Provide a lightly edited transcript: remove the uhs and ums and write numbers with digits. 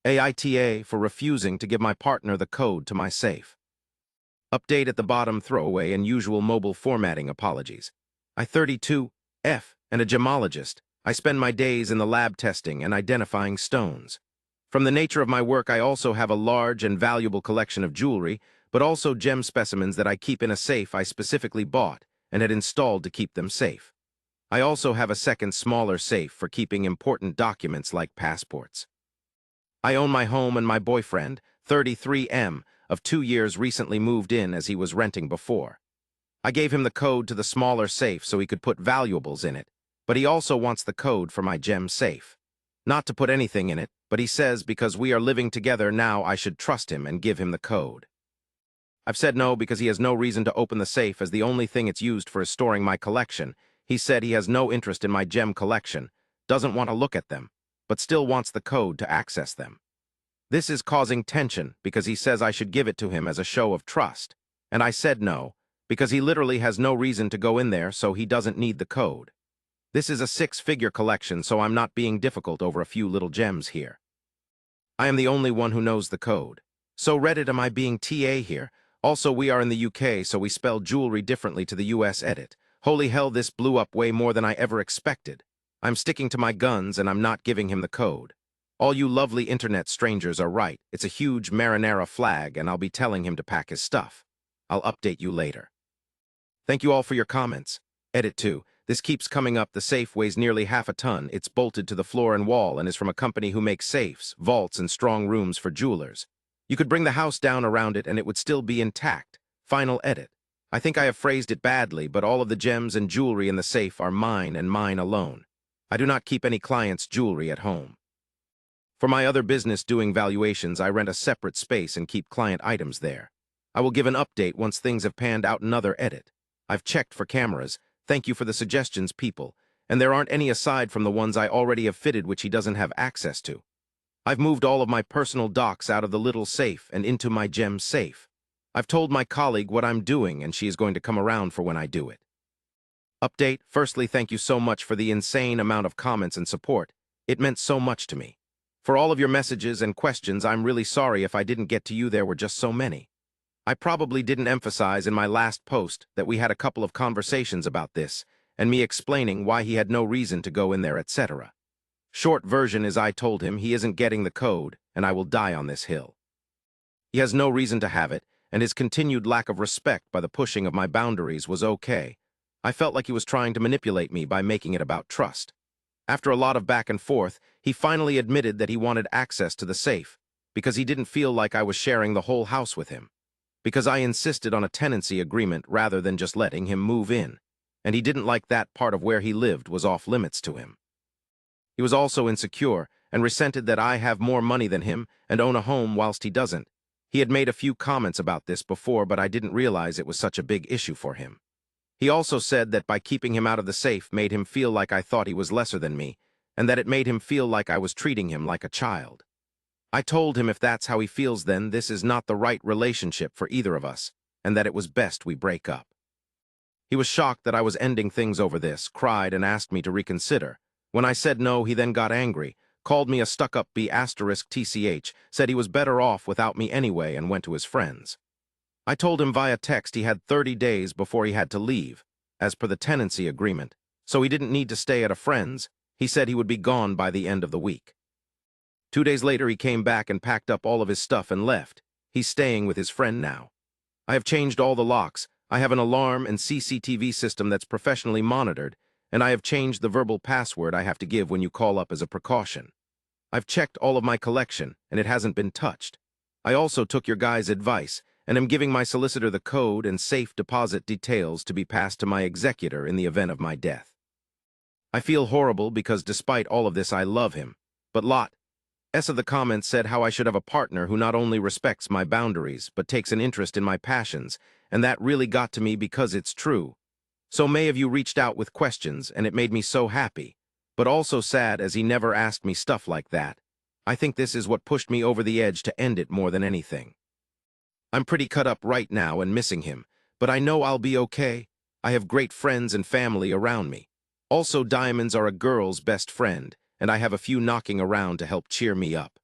AITA for refusing to give my partner the code to my safe. Update at the bottom, throwaway and usual mobile formatting apologies. I 32 F and a gemologist. I spend my days in the lab testing and identifying stones. From the nature of my work, I also have a large and valuable collection of jewelry, but also gem specimens that I keep in a safe I specifically bought and had installed to keep them safe. I also have a second smaller safe for keeping important documents like passports. I own my home, and my boyfriend, 33M, of 2 years, recently moved in as he was renting before. I gave him the code to the smaller safe so he could put valuables in it, but he also wants the code for my gem safe. Not to put anything in it, but he says because we are living together now I should trust him and give him the code. I've said no because he has no reason to open the safe, as the only thing it's used for is storing my collection. He said he has no interest in my gem collection, doesn't want to look at them, but still wants the code to access them. This is causing tension because he says I should give it to him as a show of trust, and I said no, because he literally has no reason to go in there, so he doesn't need the code. This is a 6-figure collection, so I'm not being difficult over a few little gems here. I am the only one who knows the code. So Reddit, am I being TA here? Also, we are in the UK, so we spell jewelry differently to the US edit. Holy hell, this blew up way more than I ever expected. I'm sticking to my guns, and I'm not giving him the code. All you lovely internet strangers are right. It's a huge marinara flag, and I'll be telling him to pack his stuff. I'll update you later. Thank you all for your comments. Edit 2. This keeps coming up. The safe weighs nearly half a ton. It's bolted to the floor and wall and is from a company who makes safes, vaults, and strong rooms for jewelers. You could bring the house down around it and it would still be intact. Final edit. I think I have phrased it badly, but all of the gems and jewelry in the safe are mine and mine alone. I do not keep any clients' jewelry at home. For my other business doing valuations, I rent a separate space and keep client items there. I will give an update once things have panned out. Another edit. I've checked for cameras. Thank you for the suggestions, people. And there aren't any aside from the ones I already have fitted, which he doesn't have access to. I've moved all of my personal docs out of the little safe and into my gem safe. I've told my colleague what I'm doing, and she is going to come around for when I do it. Update. Firstly, thank you so much for the insane amount of comments and support. It meant so much to me. For all of your messages and questions, I'm really sorry if I didn't get to you. There were just so many. I probably didn't emphasize in my last post that we had a couple of conversations about this, and me explaining why he had no reason to go in there, etc. Short version is I told him he isn't getting the code, and I will die on this hill. He has no reason to have it, and his continued lack of respect by the pushing of my boundaries was okay. I felt like he was trying to manipulate me by making it about trust. After a lot of back and forth, he finally admitted that he wanted access to the safe, because he didn't feel like I was sharing the whole house with him. Because I insisted on a tenancy agreement rather than just letting him move in, and he didn't like that part of where he lived was off limits to him. He was also insecure and resented that I have more money than him and own a home whilst he doesn't. He had made a few comments about this before, but I didn't realize it was such a big issue for him. He also said that by keeping him out of the safe made him feel like I thought he was lesser than me, and that it made him feel like I was treating him like a child. I told him if that's how he feels, then this is not the right relationship for either of us, and that it was best we break up. He was shocked that I was ending things over this, cried, and asked me to reconsider. When I said no, he then got angry, called me a stuck-up B*TCH, said he was better off without me anyway, and went to his friends. I told him via text he had 30 days before he had to leave, as per the tenancy agreement, so he didn't need to stay at a friend's. He said he would be gone by the end of the week. 2 days later, he came back and packed up all of his stuff and left. He's staying with his friend now. I have changed all the locks. I have an alarm and CCTV system that's professionally monitored, and I have changed the verbal password I have to give when you call up as a precaution. I've checked all of my collection, and it hasn't been touched. I also took your guys' advice, and am giving my solicitor the code and safe deposit details to be passed to my executor in the event of my death. I feel horrible because despite all of this, I love him, but S of the comments said how I should have a partner who not only respects my boundaries, but takes an interest in my passions, and that really got to me because it's true. So many of you reached out with questions, and it made me so happy, but also sad as he never asked me stuff like that. I think this is what pushed me over the edge to end it more than anything. I'm pretty cut up right now and missing him, but I know I'll be okay. I have great friends and family around me. Also, diamonds are a girl's best friend, and I have a few knocking around to help cheer me up.